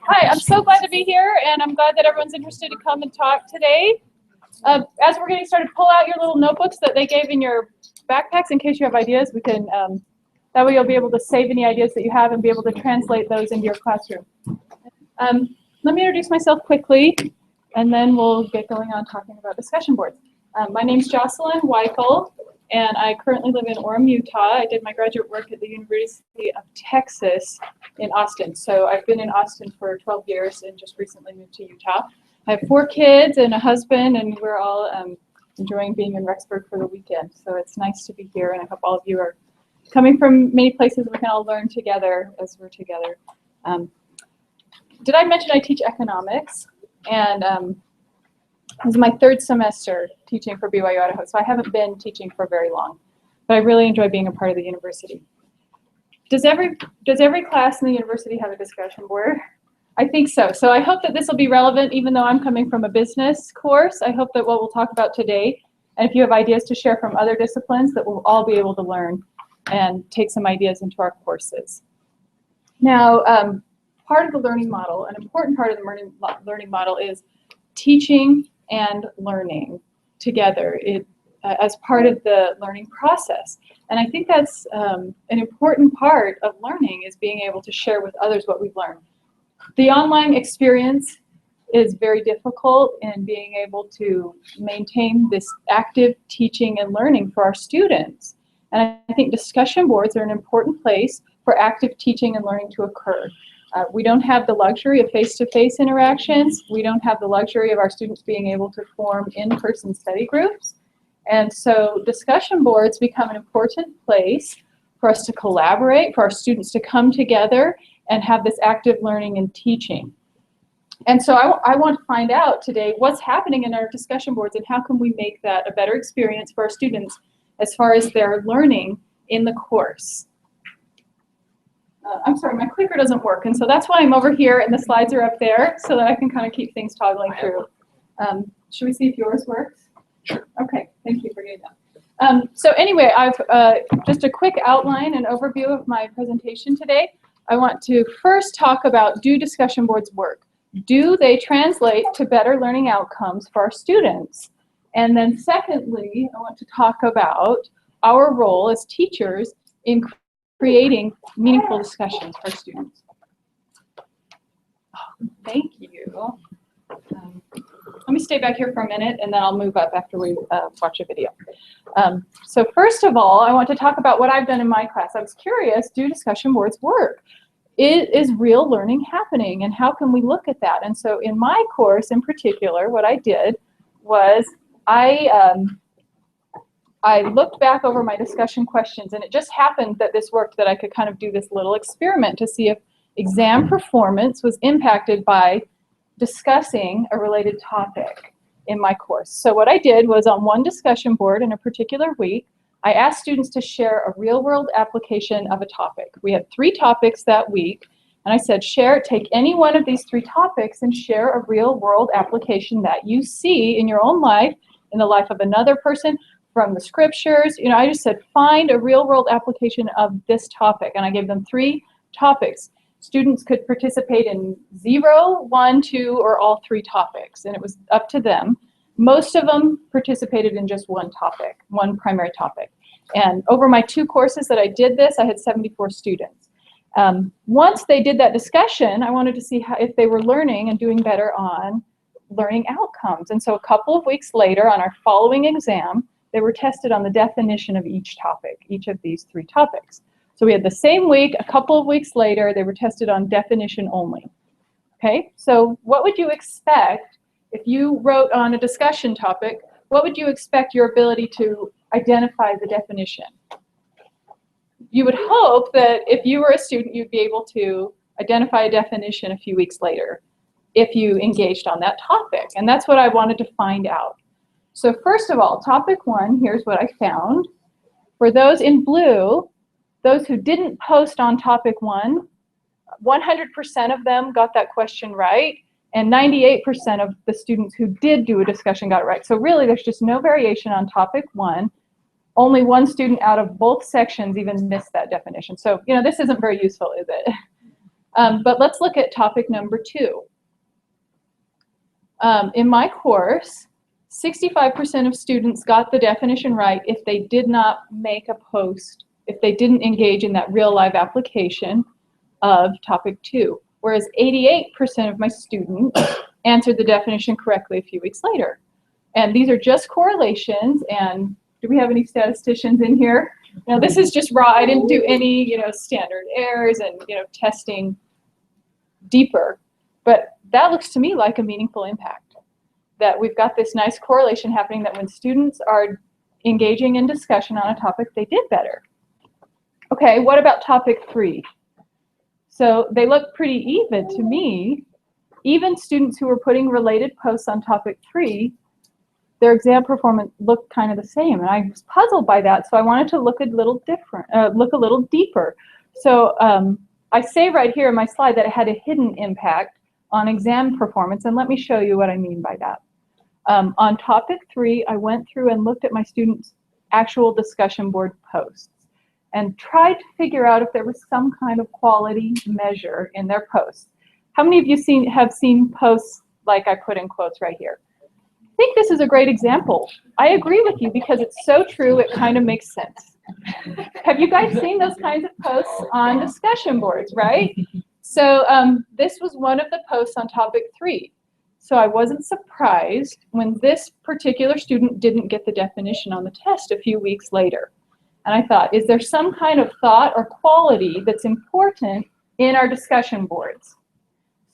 Hi, I'm so glad to be here, and I'm glad that everyone's interested to come and talk today. As we're getting started, pull out your little notebooks that they gave in your backpacks in case you have ideas. We can that way you'll be able to save any ideas that you have and be able to translate those into your classroom. Let me introduce myself quickly, and then we'll get going on talking about discussion boards. My name's Jocelyn Wikle, and I currently live in Orem, Utah. I did my graduate work at the University of Texas in Austin. So I've been in Austin for 12 years and just recently moved to Utah. I have 4 kids and a husband, and we're all enjoying being in Rexburg for the weekend. So it's nice to be here, and I hope all of you are coming from many places. We can all learn together as we're together. Did I mention I teach economics? And this is my 3rd semester teaching for BYU-Idaho, so I haven't been teaching for very long, but I really enjoy being a part of the university. Does every class in the university have a discussion board? I think so. So I hope that this will be relevant, even though I'm coming from a business course. I hope that what we'll talk about today, and if you have ideas to share from other disciplines, that we'll all be able to learn and take some ideas into our courses. Now, part of the learning model, an important part of the learning model is teaching and learning together as part of the learning process. And I think that's an important part of learning, is being able to share with others what we've learned. The online experience is very difficult in being able to maintain this active teaching and learning for our students. And I think discussion boards are an important place for active teaching and learning to occur. We don't have the luxury of face-to-face interactions. We don't have the luxury of our students being able to form in-person study groups. And so discussion boards become an important place for us to collaborate, for our students to come together and have this active learning and teaching. And so I want to find out today what's happening in our discussion boards and how can we make that a better experience for our students as far as their learning in the course. I'm sorry, my clicker doesn't work, and so that's why I'm over here and the slides are up there so that I can kind of keep things toggling through. Should we see if yours works? Sure. Okay, thank you for doing that. So anyway, I've just a quick outline and overview of my presentation today. I want to first talk about, do discussion boards work? Do they translate to better learning outcomes for our students? And then secondly, I want to talk about our role as teachers in creating meaningful discussions for students. Oh, thank you. Let me stay back here for a minute, and then I'll move up after we watch a video. So first of all, I want to talk about what I've done in my class. I was curious, do discussion boards work? Is real learning happening, and how can we look at that? And so in my course in particular, what I did was I looked back over my discussion questions, and it just happened that this worked, that I could kind of do this little experiment to see if exam performance was impacted by discussing a related topic in my course. So what I did was, on one discussion board in a particular week, I asked students to share a real-world application of a topic. We had 3 topics that week, and I said, take any one of these 3 topics and share a real-world application that you see in your own life, in the life of another person, from the scriptures. You know, I just said, find a real-world application of this topic, and I gave them 3 topics. Students could participate in 0, 1, 2, or all 3 topics, and it was up to them. Most of them participated in just one topic, one primary topic. And over my 2 courses that I did this, I had 74 students. Once they did that discussion, I wanted to see if they were learning and doing better on learning outcomes. And so a couple of weeks later, on our following exam, they were tested on the definition of each topic, each of these 3 topics. So we had the same week, a couple of weeks later, they were tested on definition only. Okay, so what would you expect if you wrote on a discussion topic? What would you expect your ability to identify the definition? You would hope that if you were a student, you'd be able to identify a definition a few weeks later if you engaged on that topic. And that's what I wanted to find out. So first of all, topic 1, here's what I found. For those in blue, those who didn't post on topic 1, 100% of them got that question right, and 98% of the students who did do a discussion got it right. So really, there's just no variation on topic 1. Only 1 student out of both sections even missed that definition. So, you know, this isn't very useful, is it? But let's look at topic number 2. In my course, 65% of students got the definition right if they did not make a post, if they didn't engage in that real live application of topic 2, whereas 88% of my students answered the definition correctly a few weeks later. And these are just correlations, and do we have any statisticians in here? Now this is just raw. I didn't do any, standard errors and, testing deeper, but that looks to me like a meaningful impact, that we've got this nice correlation happening, that when students are engaging in discussion on a topic, they did better. Okay, what about topic 3? So they look pretty even to me. Even students who were putting related posts on topic 3, their exam performance looked kind of the same, and I was puzzled by that, so I wanted to look a little different, look a little deeper. So I say right here in my slide that it had a hidden impact on exam performance, and let me show you what I mean by that. On topic 3, I went through and looked at my students' actual discussion board posts and tried to figure out if there was some kind of quality measure in their posts. How many of you have seen posts like I put in quotes right here? I think this is a great example. I agree with you because it's so true, it kind of makes sense. Have you guys seen those kinds of posts on discussion boards, right? So this was one of the posts on topic 3. So I wasn't surprised when this particular student didn't get the definition on the test a few weeks later. And I thought, is there some kind of thought or quality that's important in our discussion boards?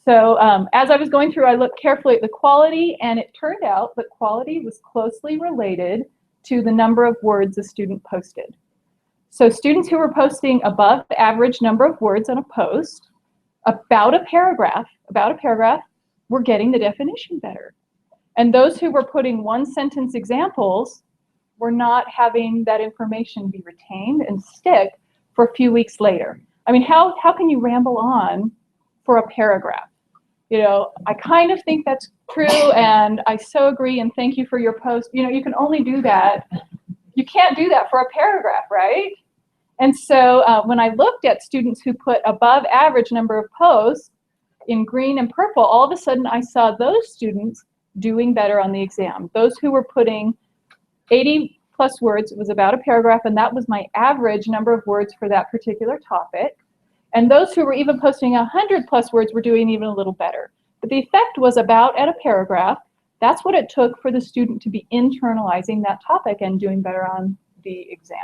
So as I was going through, I looked carefully at the quality, and it turned out that quality was closely related to the number of words a student posted. So students who were posting above the average number of words on a post, about a paragraph, were getting the definition better. And those who were putting one-sentence examples were not having that information be retained and stick for a few weeks later. I mean, how can you ramble on for a paragraph? I kind of think that's true, and I so agree, and thank you for your post. You can only do that. You can't do that for a paragraph, right? And so when I looked at students who put above average number of posts in green and purple, all of a sudden I saw those students doing better on the exam. Those who were putting 80 plus words, it was about a paragraph, and that was my average number of words for that particular topic. And those who were even posting 100 plus words were doing even a little better. But the effect was about at a paragraph. That's what it took for the student to be internalizing that topic and doing better on the exam.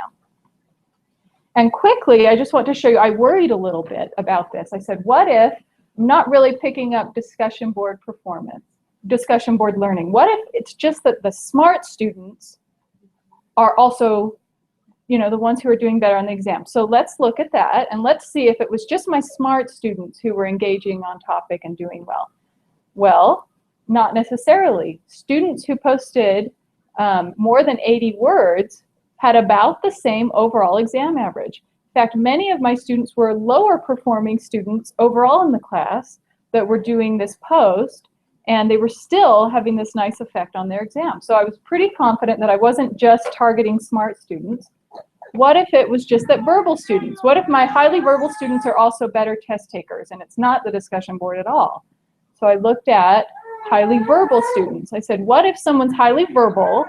And quickly, I just want to show you, I worried a little bit about this. I said, what if I'm not really picking up discussion board performance, discussion board learning? What if it's just that the smart students are also the ones who are doing better on the exam? So let's look at that, and let's see if it was just my smart students who were engaging on topic and doing well. Well, not necessarily. Students who posted more than 80 words had about the same overall exam average. In fact, many of my students were lower performing students overall in the class that were doing this post, and they were still having this nice effect on their exam. So I was pretty confident that I wasn't just targeting smart students. What if it was just that verbal students? What if my highly verbal students are also better test takers and it's not the discussion board at all? So I looked at highly verbal students. I said, what if someone's highly verbal,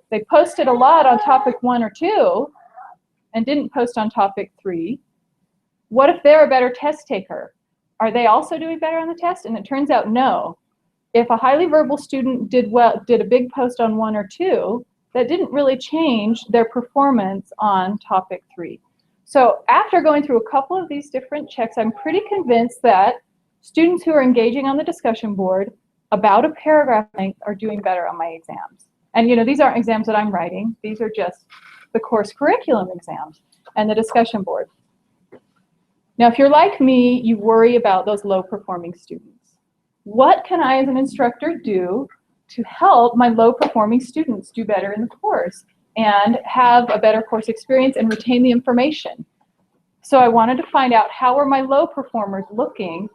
they posted a lot on topic 1 or 2 and didn't post on topic 3? What if they're a better test taker? Are they also doing better on the test? And it turns out no. If a highly verbal student did a big post on 1 or 2, that didn't really change their performance on topic 3. So after going through a couple of these different checks, I'm pretty convinced that students who are engaging on the discussion board about a paragraph length are doing better on my exams. And these aren't exams that I'm writing. These are just the course curriculum exams and the discussion board. Now, if you're like me, you worry about those low performing students. What can I as an instructor do to help my low-performing students do better in the course and have a better course experience and retain the information? So I wanted to find out, how are my low performers looking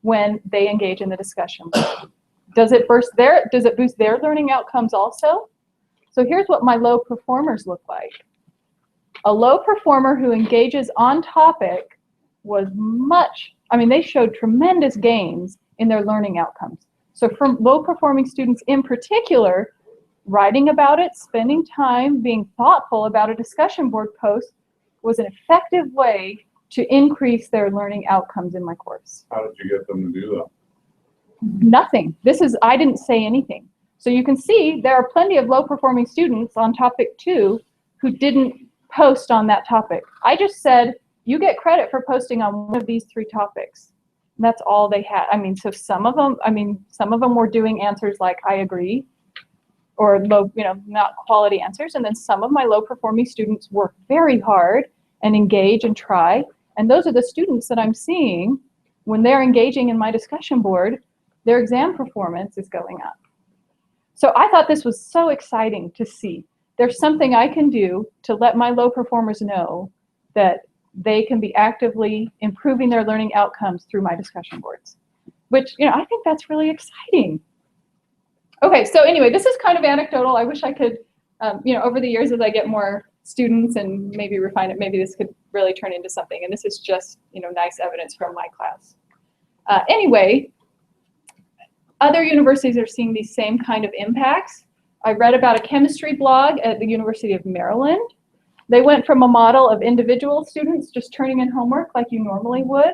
when they engage in the discussion? Does it boost their learning outcomes also? So here's what my low performers look like. A low performer who engages on topic was much I mean, they showed tremendous gains in their learning outcomes. So for low-performing students in particular, writing about it, spending time, being thoughtful about a discussion board post was an effective way to increase their learning outcomes in my course. How did you get them to do that? Nothing. I didn't say anything. So you can see there are plenty of low-performing students on topic 2 who didn't post on that topic. I just said, you get credit for posting on one of these 3 topics. And that's all they had. I mean, so some of them were doing answers like, I agree, or low, not quality answers. And then some of my low-performing students work very hard and engage and try. And those are the students that I'm seeing when they're engaging in my discussion board, their exam performance is going up. So I thought this was so exciting to see. There's something I can do to let my low performers know that they can be actively improving their learning outcomes through my discussion boards, which, I think that's really exciting. Okay, so anyway, this is kind of anecdotal. I wish I could, over the years as I get more students and maybe refine it, maybe this could really turn into something. And this is just, nice evidence from my class. Anyway, other universities are seeing these same kind of impacts. I read about a chemistry blog at the University of Maryland. They went from a model of individual students just turning in homework like you normally would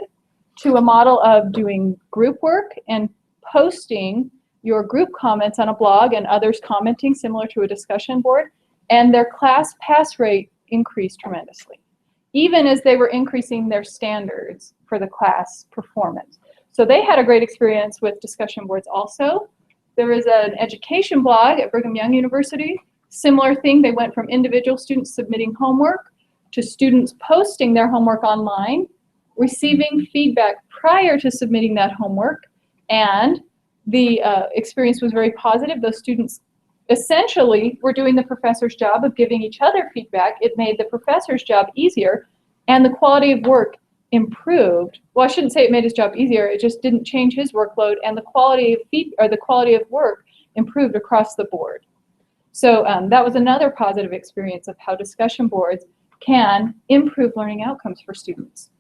to a model of doing group work and posting your group comments on a blog and others commenting similar to a discussion board, and their class pass rate increased tremendously, even as they were increasing their standards for the class performance. So they had a great experience with discussion boards also. There is an education blog at Brigham Young University. Similar thing, they went from individual students submitting homework to students posting their homework online, receiving feedback prior to submitting that homework, and the experience was very positive. Those students essentially were doing the professor's job of giving each other feedback. It made the professor's job easier, and the quality of work improved. Well, I shouldn't say it made his job easier, it just didn't change his workload, and the quality of work improved across the board. So that was another positive experience of how discussion boards can improve learning outcomes for students.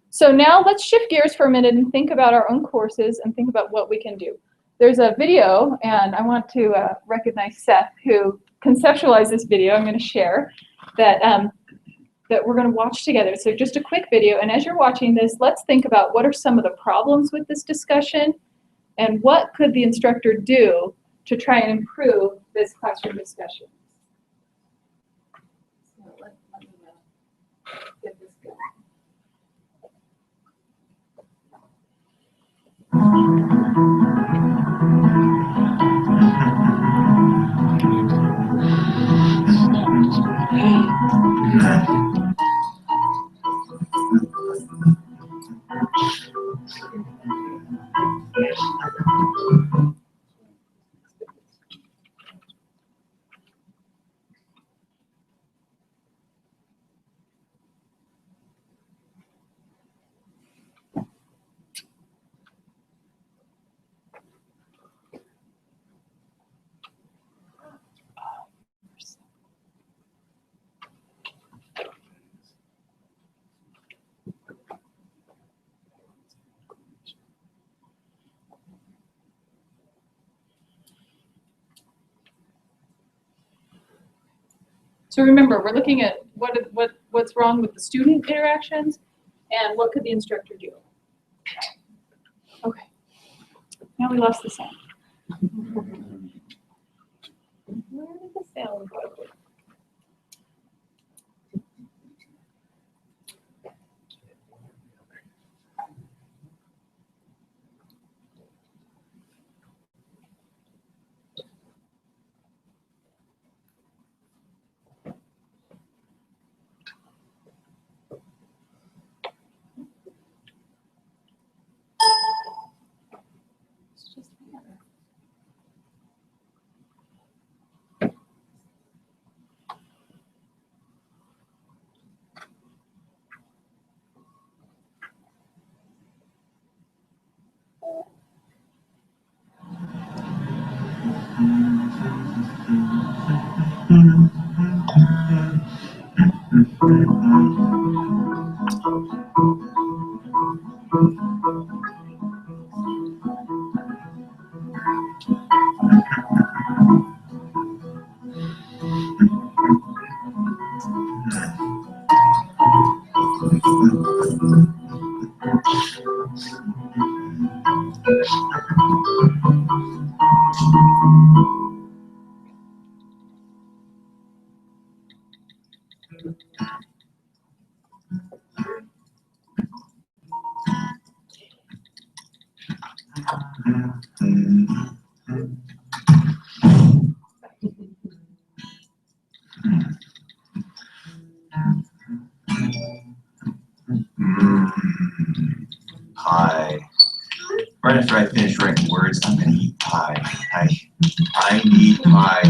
So now let's shift gears for a minute and think about our own courses and think about what we can do. There's a video, and I want to recognize Seth, who conceptualized this video I'm going to share, that we're going to watch together. So just a quick video, and as you're watching this, let's think about what are some of the problems with this discussion, and what could the instructor do to try and improve this classroom discussion. So let me get this going. So remember, we're looking at what's wrong with the student interactions and what could the instructor do. Okay, now we lost the sound. Where did the sound go? Pie. Right after I finish writing words, I'm gonna eat pie. I need pie.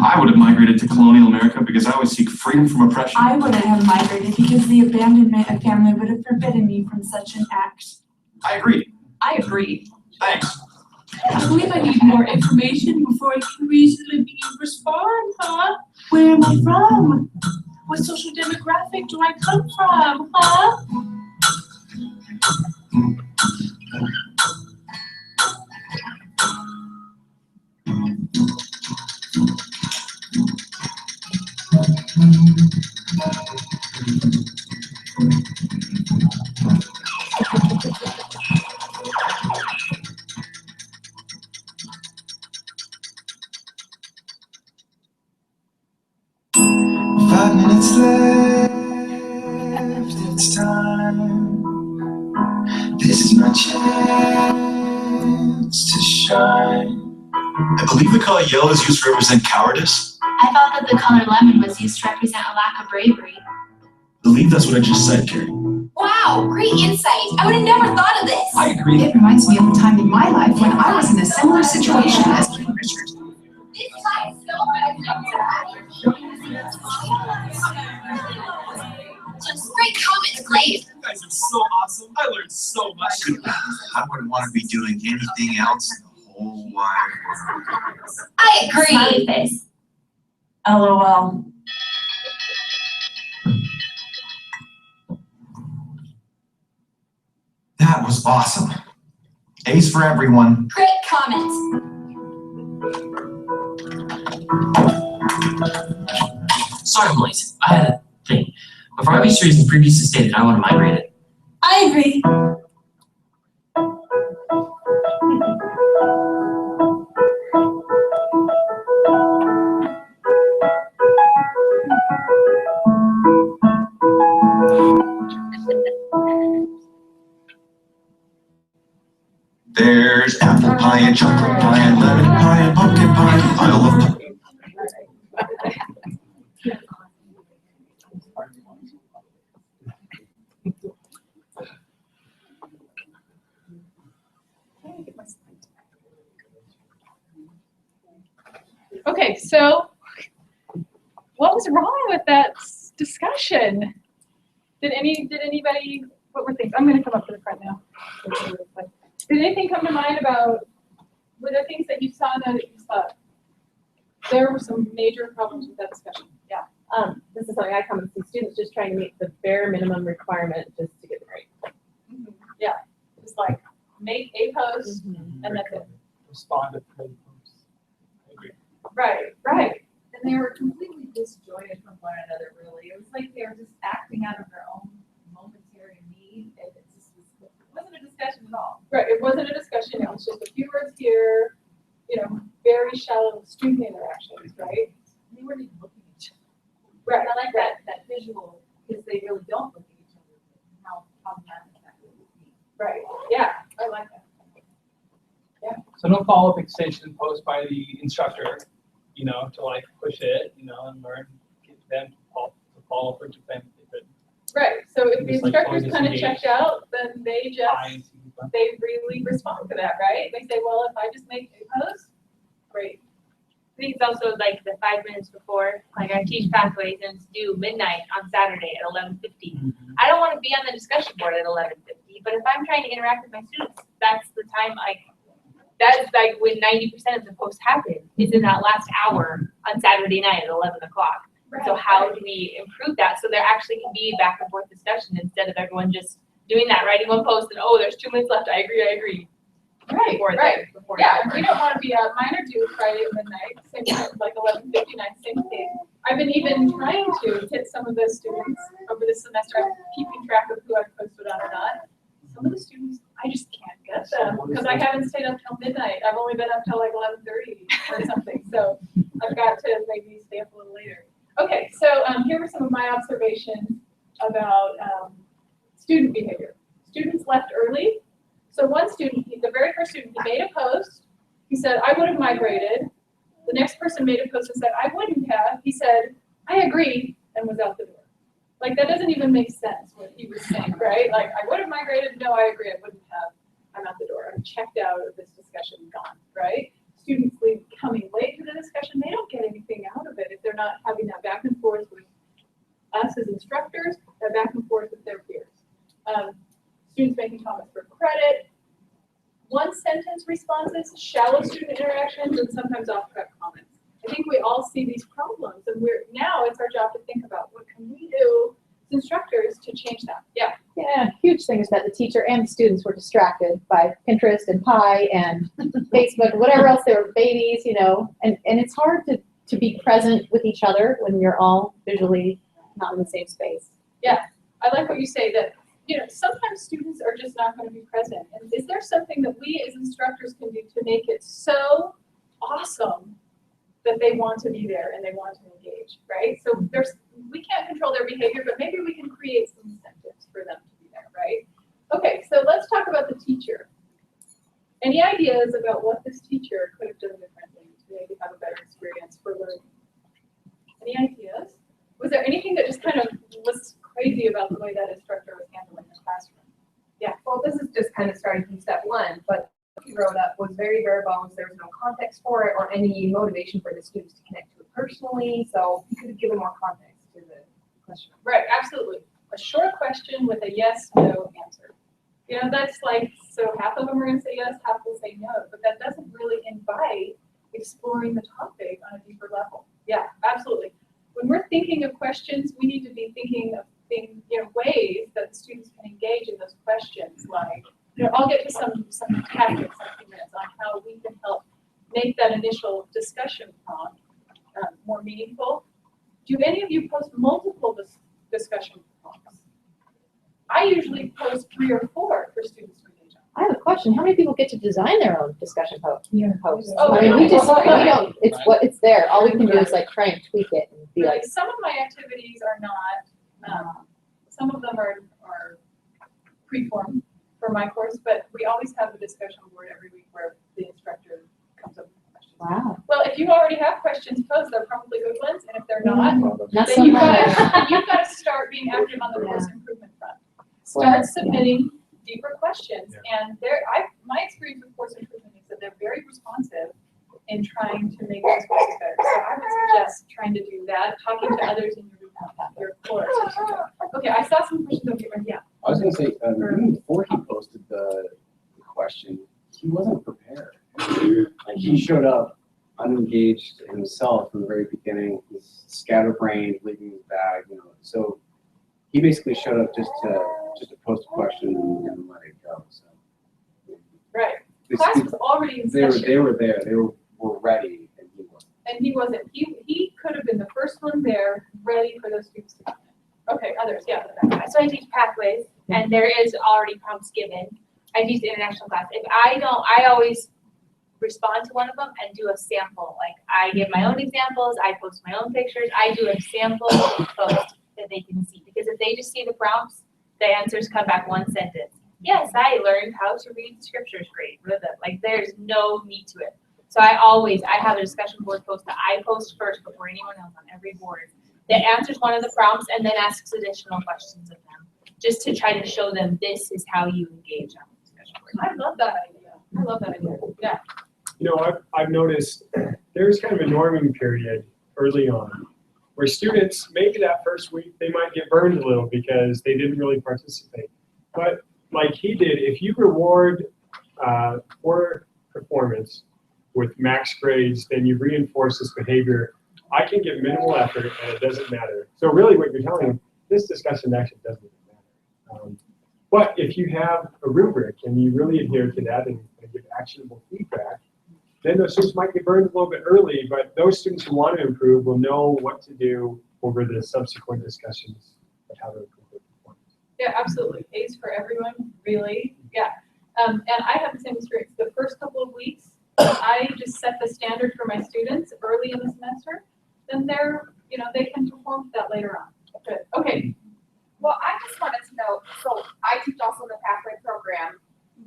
I would have migrated to colonial America because I would seek freedom from oppression. I wouldn't have migrated because the abandonment of family would have forbidden me from such an act. I agree. I agree. Thanks. I believe I need more information before I can reasonably respond, huh? Where am I from? What social demographic do I come from, huh? Five minutes left, it's time. This is my chance to shine. I believe the color yellow is used to represent cowardice. I thought that the color lemon was used to represent a lack of bravery. I believe that's what I just said, Carrie. Wow, great insight. I would have never thought of this. I agree. It reminds me of the time in my life when I was in a similar situation as King Richard. This time is so Just great comments, great. You guys are so awesome. I learned so much. I wouldn't want to be doing anything else in the whole wide world. I agree. Smiley face. LOL. That was awesome. A's for everyone. Great comments. Sorry I'm late. I had a thing. But for obvious reasons previously stated, I want to migrate it. I agree. There's apple pie and chocolate pie and lemon pie and pumpkin pie. I love pie. Okay, so what was wrong with that discussion? Did anybody, what were things? I'm going to come up to the front now. Did anything come to mind about, were there things that you saw that you thought there were some major problems with that discussion? Yeah. This is something I commonly see students just trying to meet the bare minimum requirement just to get the grade. Yeah, just like make a post and that's it. Respond to posts. I agree. Right, right. And they were completely disjointed from one another, really. It was like they were just acting out of their own momentary need, and it just wasn't a discussion at all. Right, it wasn't a discussion, it was just a few words here, you know, very shallow student interactions, right? They weren't even looking at each other. Right, I like that visual, because they really don't look at each other, and how problematic that would be. right, yeah, I like that. So no follow-up extension post by the instructor, you know, to like push it, you know, and learn, get them to follow up or defend it. Right, so if the Just like instructor's totally kind of disengaged. checked out, then they really respond to that, right? They say, well, if I just make a post, great. I think it's also like the 5 minutes before, like I teach pathways and it's due midnight on Saturday at 11:50. I don't want to be on the discussion board at 11:50, but if I'm trying to interact with my students, that's the time that's like when 90% of the posts happen, is in that last hour on Saturday night at 11 o'clock. Right. So how do we improve that so there actually can be back and forth discussion instead of everyone just doing that, writing one post and, oh, there's 2 minutes left, I agree. Right, Before right. Before Yeah, we don't want to be a minor due Friday at midnight, same time, like 11:59, same thing. I've been even trying to hit some of those students over this semester. I'm keeping track of who I've posted on or not. Some of the students, I just can't get them because I haven't stayed up till midnight. I've only been up till like 11:30 or something. So I've got to maybe stay up a little later. Okay, so here were some of my observations about student behavior. Students left early. So one student, the very first student, he made a post. He said, I would have migrated. The next person made a post and said, I wouldn't have. He said, I agree, and was out the door. Like, that doesn't even make sense what he was saying, right? Like, I would have migrated. No, I agree. I wouldn't have. I'm out the door. I'm checked out of this discussion, gone, right? Students leave coming late to the discussion. They don't get anything out of it if they're not having that back and forth with us as instructors, that back and forth with their peers. Students making comments for credit. One sentence responses, shallow student interactions, and sometimes off-track comments. I think we all see these problems, and now it's our job to think about what can we do as instructors to change that. Yeah. Yeah, huge thing is that the teacher and the students were distracted by Pinterest and Pi and Facebook, whatever else. They were babies, you know, and it's hard to be present with each other when you're all visually not in the same space. Yeah, I like what you say that, you know, sometimes students are just not going to be present. And is there something that we as instructors can do to make it so awesome that they want to be there and they want to engage, right? So we can't control their behavior, but maybe we can create some incentives for them to be there, right? Okay, so let's talk about the teacher. Any ideas about what this teacher could have done differently to maybe have a better experience for learning? Any ideas? Was there anything that just kind of was crazy about the way that instructor was handling the classroom? Yeah, well, this is just kind of starting from step one, but what he wrote up was very bare bones. There was no context for it or any motivation for the students to connect to it personally, so he could have given more context to the question. Right, absolutely. A short question with a yes, no answer. You know, that's like, so half of them are going to say yes, half will say no, but that doesn't really invite exploring the topic on a deeper level. Yeah, absolutely. When we're thinking of questions, we need to be thinking of things, you know, ways that the students can engage in those questions. Like, you know, I'll get to some tactics in a few minutes on how we can help make that initial discussion prompt more meaningful. Do any of you post multiple discussion prompts? I usually post 3 or 4 for students to engage on. I have a question. How many people get to design their own discussion posts? Oh, I mean, we don't, it's there. All we can do is like try and tweak it and be like. Some of my activities are not, some of them are pre-formed for my course, but we always have a discussion board every week where the instructor comes up with questions. Wow. Well, if you already have questions posed, they're probably good ones, and if they're not, Not then so you've much. got to start being active on the course improvement front. Start submitting deeper questions, and my experience with course improvement is that they're very responsive in trying to make those courses better. So I would suggest trying to do that, talking to others in your course. Okay, I saw some questions over here. Yeah. I was going to say, even before he posted the question, he wasn't prepared. Like, he showed up unengaged himself from the very beginning. He's scatterbrained, leaving his bag, you know. So he basically showed up just to post a question and let it go. So right. Class was already in session. They were there. They were ready, and he wasn't. And he wasn't. He could have been the first one there, ready for those students to come in. Okay, others, yeah. So I teach pathways, and there is already prompts given. I teach the international class. If I don't, I always respond to one of them and do a sample. Like, I give my own examples, I post my own pictures, I do a sample post that they can see. Because if they just see the prompts, the answers come back one sentence. Yes, I learned how to read scriptures great. Like, there's no need to it. So I have a discussion board post that I post first before anyone else on every board that answers one of the prompts and then asks additional questions of them, just to try to show them this is how you engage on the discussion board. I love that idea. I love that idea. Yeah. You know, I've noticed there's kind of a norming period early on where students, maybe that first week, they might get burned a little because they didn't really participate. But like he did, if you reward poor performance with max grades, then you reinforce this behavior. I can give minimal effort and it doesn't matter. So really what you're telling them, this discussion actually doesn't even matter. But if you have a rubric and you really adhere to that and give actionable feedback, then those students might get burned a little bit early, but those students who want to improve will know what to do over the subsequent discussions of how to improve their performance. Yeah, absolutely. A's for everyone, really. Yeah. And I have the same experience. The first couple of weeks, I just set the standard for my students early in the semester. Then they can perform that later on. Good. Okay. Well, I just wanted to know, so I teach also in the pathway program.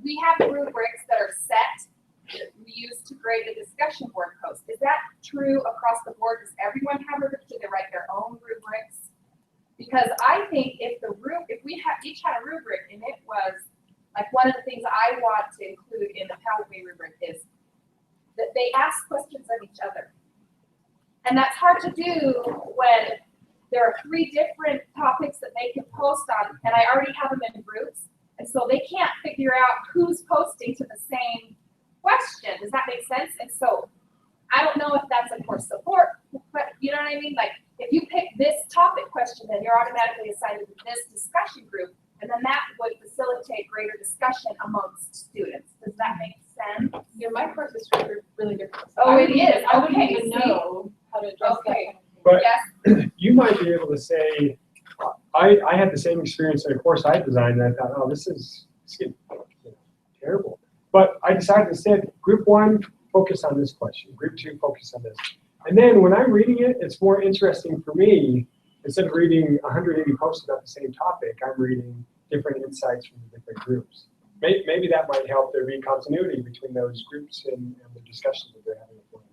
We have rubrics that are set, that we use to grade the discussion board post. Is that true across the board? Does everyone have rubrics? Do they write their own rubrics? Because I think if we each had a rubric and it was, like one of the things I want to include in the pathway rubric is that they ask questions of each other. And that's hard to do when there are 3 different topics that they can post on, and I already have them in groups. And so they can't figure out who's posting to the same question. Does that make sense? And so I don't know if that's a course support, but you know what I mean? Like if you pick this topic question, then you're automatically assigned to this discussion group, and then that would facilitate greater discussion amongst students. Does that make sense? Yeah, my course is structured really different. Oh, it is. I wouldn't Okay, even see? know how to address that. Okay. But Yes. you might be able to say, I had the same experience in a course I designed, and I thought, oh, this is getting terrible. But I decided instead, group 1, focus on this question. Group 2, focus on this. And then when I'm reading it, it's more interesting for me. Instead of reading 180 posts about the same topic, I'm reading different insights from the different groups. Maybe that might help there be continuity between those groups and the discussions that they're having with one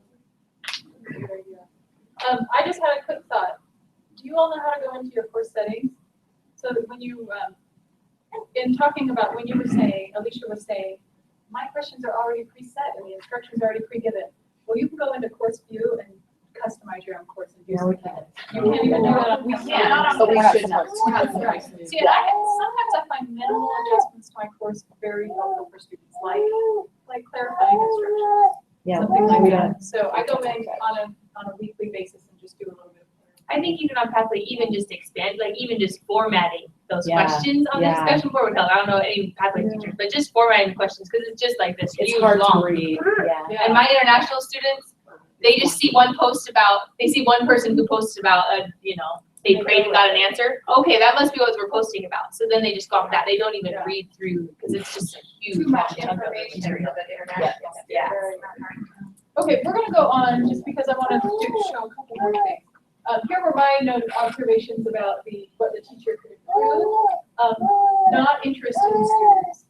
another. I just had a quick thought. Do you all know how to go into your course settings? So that when you, in talking about when you were saying, Alicia was saying, my questions are already preset and the instructions are already pre-given. Well, you can go into course view and customize your own course and do some things. You can't even do that. We can't. can, but we should not. Right. See, and sometimes I find minimal adjustments to my course very helpful for students, like clarifying instructions. Yeah, Something like we that. So I go in on a weekly basis and just do a little bit. I think even on Pathway, even just expand, like even just formatting those Yeah, questions on the yeah. discussion board would help. I don't know any Pathway teachers, but just formatting the questions because it's just like this It's huge hard long. to read, yeah. And my international students, they just see one post about, they see one person who posted about, they prayed and got an answer. Okay, that must be what we're posting about. So then they just go off that. They don't even read through because it's just a huge Too much chunk of information material. for the international. Yeah. Okay, we're gonna go on just because I wanted to show a couple more things. Here were my observations about what the teacher could improve. Not interested in students.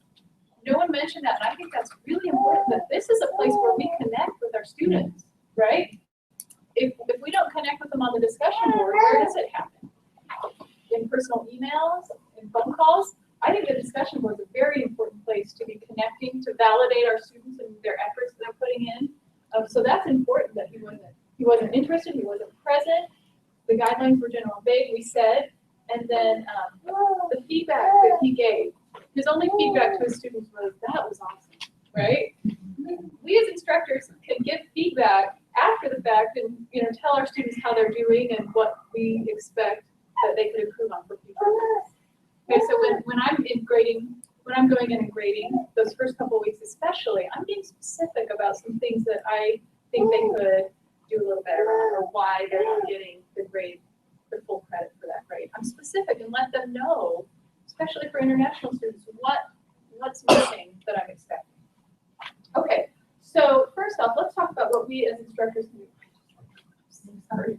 No one mentioned that, and I think that's really important that this is a place where we connect with our students, right? If we don't connect with them on the discussion board, where does it happen? In personal emails, in phone calls? I think the discussion board is a very important place to be connecting, to validate our students and their efforts that they're putting in. So that's important that he wasn't interested, he wasn't present. The guidelines were general and vague, we said, and then the feedback that he gave. His only feedback to his students was, that was awesome, right? We as instructors can give feedback after the fact and tell our students how they're doing and what we expect that they could improve on for future years. Okay, so when I'm going in and grading, those first couple of weeks especially, I'm being specific about some things that I think they could do a little better on or why they're not getting the grade, the full credit for that grade. I'm specific and let them know, especially for international students, what's missing that I'm expecting. Okay, so first off, let's talk about what we as instructors can do. Sorry.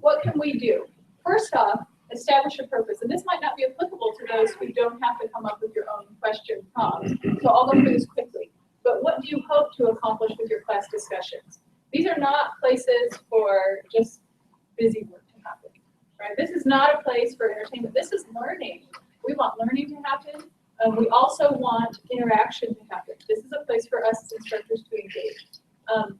What can we do? First off, establish a purpose. And this might not be applicable to those who don't have to come up with your own question prompts. So I'll go through this quickly. But what do you hope to accomplish with your class discussions? These are not places for just busy work to happen, right? This is not a place for entertainment. This is learning. We want learning to happen. We also want interaction to happen. This is a place for us as instructors to engage.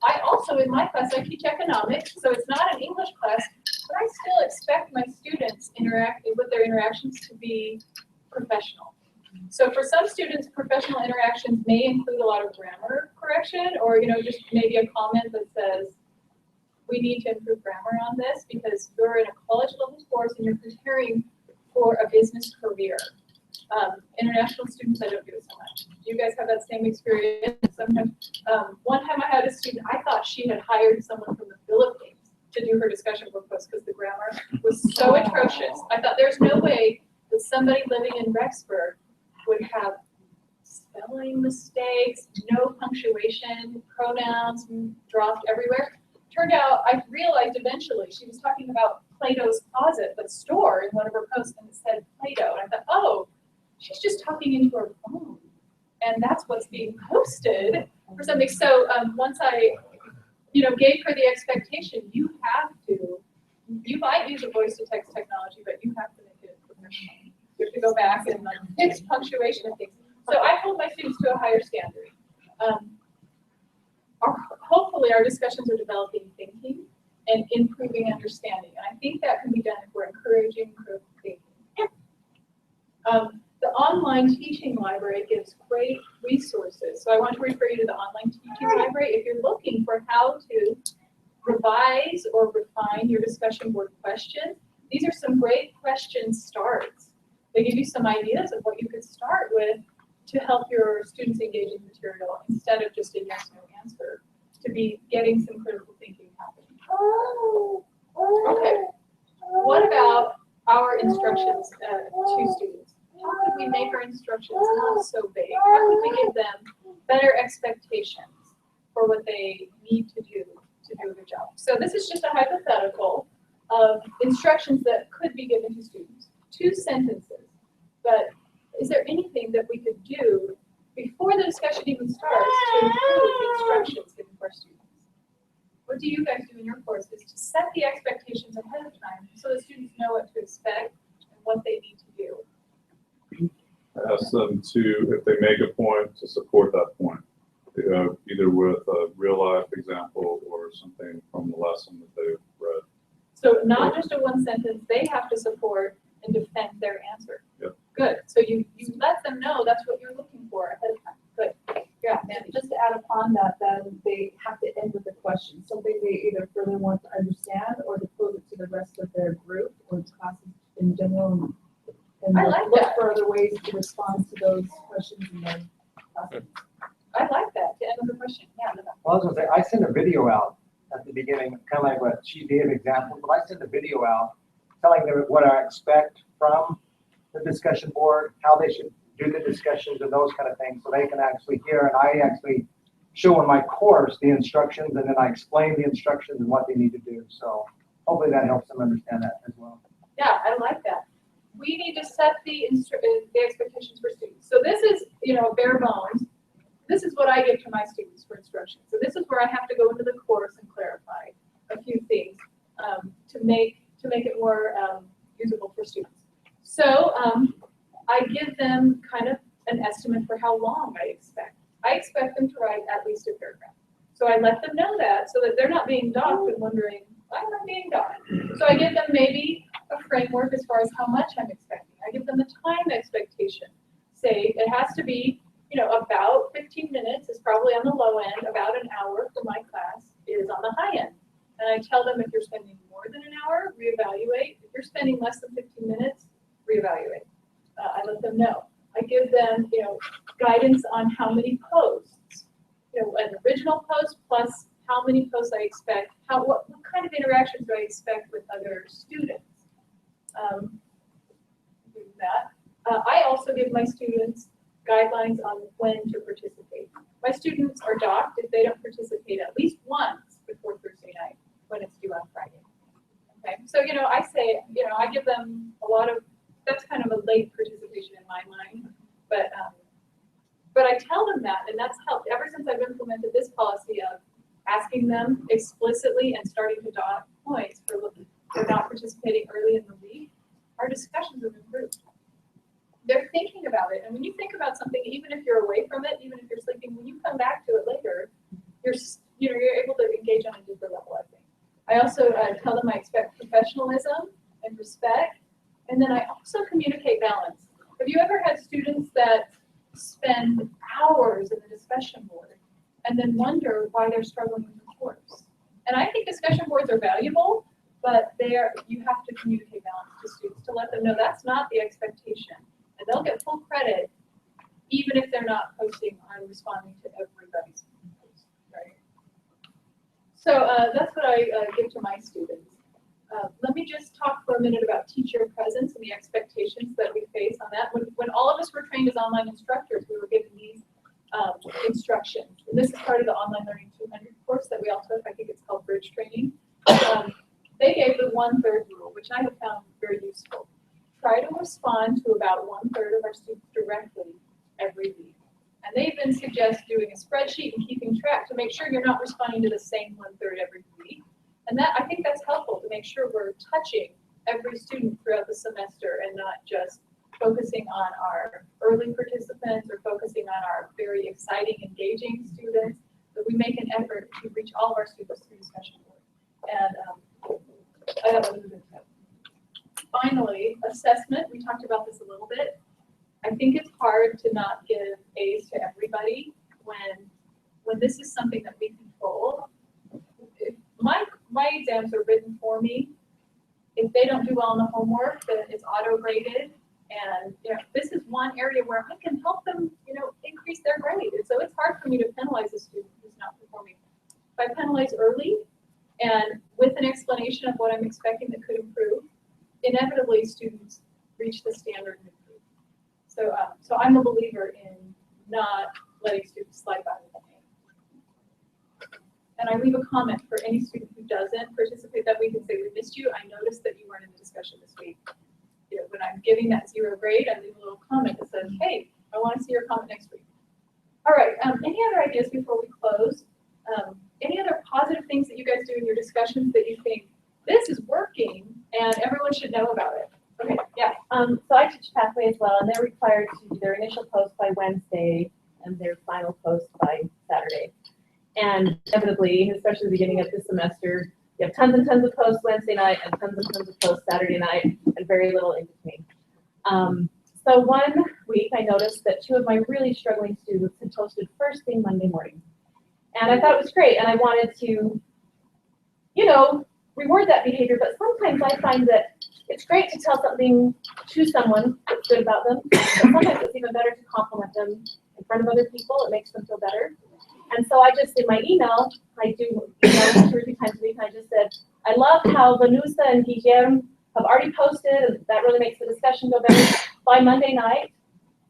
I also, in my class, I teach economics, so it's not an English class, but I still expect my students with their interactions to be professional. So for some students, professional interactions may include a lot of grammar correction or, just maybe a comment that says, we need to improve grammar on this because you're in a college level course and you're preparing for a business career. International students, I don't do it so much. you guys have that same experience? Sometimes, one time I had a student, I thought she had hired someone from the Philippines to do her discussion board post because the grammar was so atrocious. I thought there's no way that somebody living in Rexburg would have spelling mistakes, no punctuation, pronouns dropped everywhere. Turned out, I realized eventually she was talking about Plato's Closet, the store, in one of her posts, and it said Plato. And I thought, oh, she's just talking into her phone. And that's what's being posted for something. So once I, gave her the expectation, you might use a voice-to-text technology, but you have to make it professional. You have to go back and fix punctuation and things. So I hold my students to a higher standard. Hopefully our discussions are developing thinking and improving understanding. And I think that can be done if we're encouraging critical thinking. The online teaching library gives great resources. So I want to refer you to the online teaching library. If you're looking for how to revise or refine your discussion board questions, these are some great question starts. They give you some ideas of what you could start with to help your students engage in material instead of just a yes, no answer, to be getting some critical thinking happening. Okay, what about our instructions to students? How could we make our instructions not so vague? How could we give them better expectations for what they need to do a good job? So this is just a hypothetical of instructions that could be given to students. 2 sentences, but is there anything that we could do before the discussion even starts to improve the instructions given to our students? What do you guys do in your course is to set the expectations ahead of time so the students know what to expect and what they need to do. Ask them to, if they make a point, to support that point, either with a real life example or something from the lesson that they've read. So not just a 1 sentence, they have to support and defend their answer. Yep. Good. So you let them know that's what you're looking for ahead of time. Good. Yeah, And just to add upon that, then they have to end with a question, something they either further want to understand or to pose it to the rest of their group or to classes in general. And I like look that. for other ways to respond to those questions in their classes. I like that. To end with a question. Yeah. Well, I was gonna say, I send a video out at the beginning, kind of like what she gave example, but I send a video out telling them what I expect from the discussion board, how they should do the discussions and those kind of things, so they can actually hear, and I actually show in my course the instructions, and then I explain the instructions and what they need to do. So hopefully that helps them understand that as well. Yeah, I like that. We need to set the expectations for students. So this is, bare bones. This is what I give to my students for instruction. So this is where I have to go into the course and clarify a few things to make it more usable for students. So I give them kind of an estimate for how long I expect. I expect them to write at least a paragraph. So I let them know that so that they're not being docked and wondering, why am I being docked? So I give them maybe a framework as far as how much I'm expecting. I give them the time expectation. Say it has to be, about 15 minutes is probably on the low end, about an hour for my class is on the high end. And I tell them if you're spending more than an hour, reevaluate. If you're spending less than 15 minutes, reevaluate. I let them know. I give them, guidance on how many posts, an original post plus how many posts I expect, what kind of interactions do I expect with other students. Do that. I also give my students guidelines on when to participate. My students are docked if they don't participate at least once before Thursday night when it's due on Friday. Okay, so I say, I give them a lot of, that's kind of a late participation in my mind, but I tell them that, and that's helped ever since I've implemented this policy of asking them explicitly and starting to dock points for not participating early in the week. Our discussions have improved. They're thinking about it, and when you think about something, even if you're away from it, even if you're sleeping, when you come back to it later, you're able to engage on a deeper level, I think. I also tell them I expect professionalism and respect, and then I also communicate balance. Have you ever had students that spend hours in the discussion board and then wonder why they're struggling in the course? And I think discussion boards are valuable, but you have to communicate balance to students to let them know that's not the expectation. And they'll get full credit even if they're not posting or responding to everybody's post, right? So that's what I give to my students. Let me just talk for a minute about teacher presence and the expectations that we face on that. When all of us were trained as online instructors, we were given these instructions. And this is part of the Online Learning 200 course that we all took. I think it's called Bridge Training. They gave the 1/3 rule, which I have found very useful. Try to respond to about 1/3 of our students directly every week. And they even suggest doing a spreadsheet and keeping track to make sure you're not responding to the same 1/3 every week. And that, I think that's helpful to make sure we're touching every student throughout the semester and not just focusing on our early participants or focusing on our very exciting, engaging students, that we make an effort to reach all of our students through discussion board. And I have a little bit of finally, assessment. We talked about this a little bit. I think it's hard to not give A's to everybody when this is something that we control. If my exams are written for me. If they don't do well on the homework, then it's auto-graded. And this is one area where I can help them, increase their grade. And so it's hard for me to penalize a student who's not performing. If I penalize early and with an explanation of what I'm expecting that could improve, inevitably students reach the standard and improve. So I'm a believer in not letting students slide by with an A. And I leave a comment for any student who doesn't participate that week and say, we missed you. I noticed that you weren't in the discussion this week. When I'm giving that 0 grade, I leave a little comment that says, hey, I want to see your comment next week. All right, any other ideas before we close? Any other positive things that you guys do in your discussions that you think, this is working and everyone should know about it? Okay, yeah. So I teach Pathway as well, and they're required to do their initial post by Wednesday and their final post by Saturday. And inevitably, especially the beginning of the semester, you have tons and tons of posts Wednesday night and tons of posts Saturday night and very little in between. So one week I noticed that 2 of my really struggling students had posted first thing Monday morning. And I thought it was great, and I wanted to, reward that behavior, but sometimes I find that it's great to tell something to someone that's good about them, but sometimes it's even better to compliment them in front of other people. It makes them feel better. And so I just, in my email, I do emails 2 or 3 times a week, and I just said, I love how Vanusa and Guillermo have already posted, and that really makes the discussion go better. By Monday night,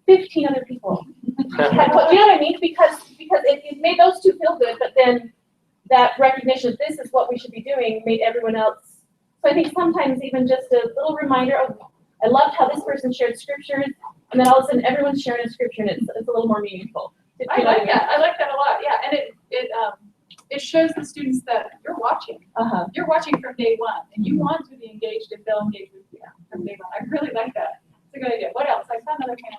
15 other people. Do you know what I mean? Because it made those 2 feel good, but then that recognition, this is what we should be doing, made everyone else. So I think sometimes even just a little reminder of, I loved how this person shared scriptures, and then all of a sudden everyone's sharing a scripture, and it's a little more meaningful. I like that. I like that a lot. Yeah, and it shows the students that you're watching. You're watching from day one, and you want to be engaged if they'll engage with you from day one. I really like that. It's a good idea. What else? I saw another hand.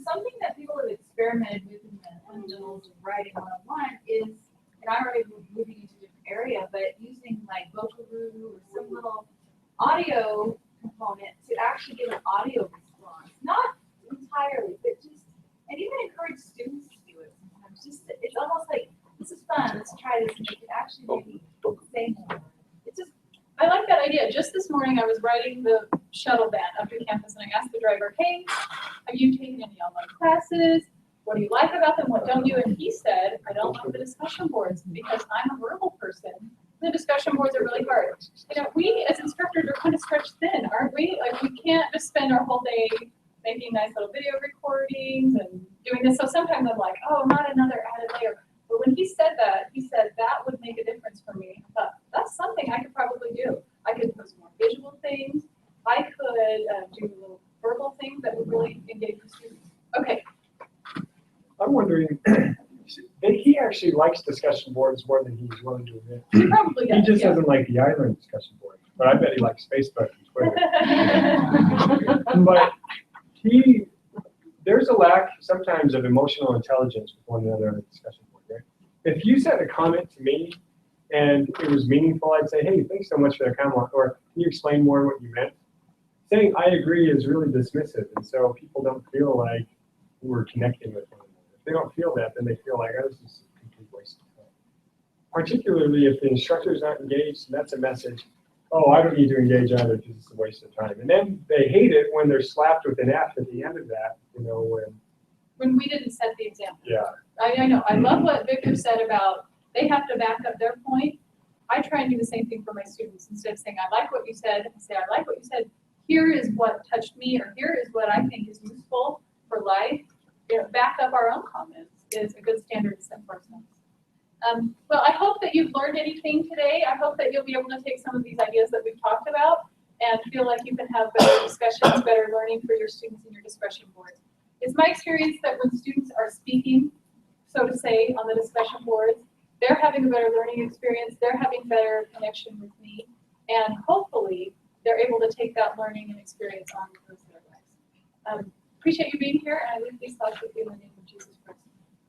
Something that people have experimented with in the fundamentals of writing 101 is, and I'm already moving into a different area, but using like Wikle or some little audio component to actually give an audio response. Not entirely, but just, and even encourage students to do it sometimes. It's almost like, this is fun, let's try this, and they can actually maybe say more. I like that idea. Just this morning, I was riding the shuttle van up to campus, and I asked the driver, hey, have you taken any online classes? What do you like about them? What don't you? And he said, I don't like the discussion boards because I'm a verbal person. The discussion boards are really hard. We as instructors are kind of stretched thin, aren't we? Like, we can't just spend our whole day making nice little video recordings and doing this. So sometimes I'm like, oh, not another added layer. But when he said that would make a difference for me. I thought, that's something I could probably do. I could post more visual things. I could do little verbal things that would really engage the students. Okay. I'm wondering, he actually likes discussion boards more than he's willing to admit. He probably does. He just doesn't like the island discussion board, but I bet he likes Facebook and Twitter. But there's a lack sometimes of emotional intelligence with one another on a discussion board, right? If you sent a comment to me and it was meaningful, I'd say, hey, thanks so much for that comment, or can you explain more what you meant? Saying I agree is really dismissive, and so people don't feel like we're connecting with one another. If they don't feel that, then they feel like, oh, this is a complete waste of time. Particularly if the instructor is not engaged, and that's a message oh, I don't need to engage either because it's a waste of time. And then they hate it when they're slapped with an F at the end of that, you know, When we didn't set the example. yeah. I know, I love what Victor said about they have to back up their point. I try and do the same thing for my students. Instead of saying, I like what you said, I say, I like what you said. Here is what touched me, or here is what I think is useful for life. You know, back up our own comments is a good standard to set for ourselves. Well, I hope that you've learned anything today. I hope that you'll be able to take some of these ideas that we've talked about and feel like you can have better discussions, better learning for your students in your discussion boards. It's my experience that when students are speaking, so to say, on the discussion boards, they're having a better learning experience, they're having better connection with me, and hopefully they're able to take that learning and experience on with their lives. Appreciate you being here, and I leave these thoughts with you in the name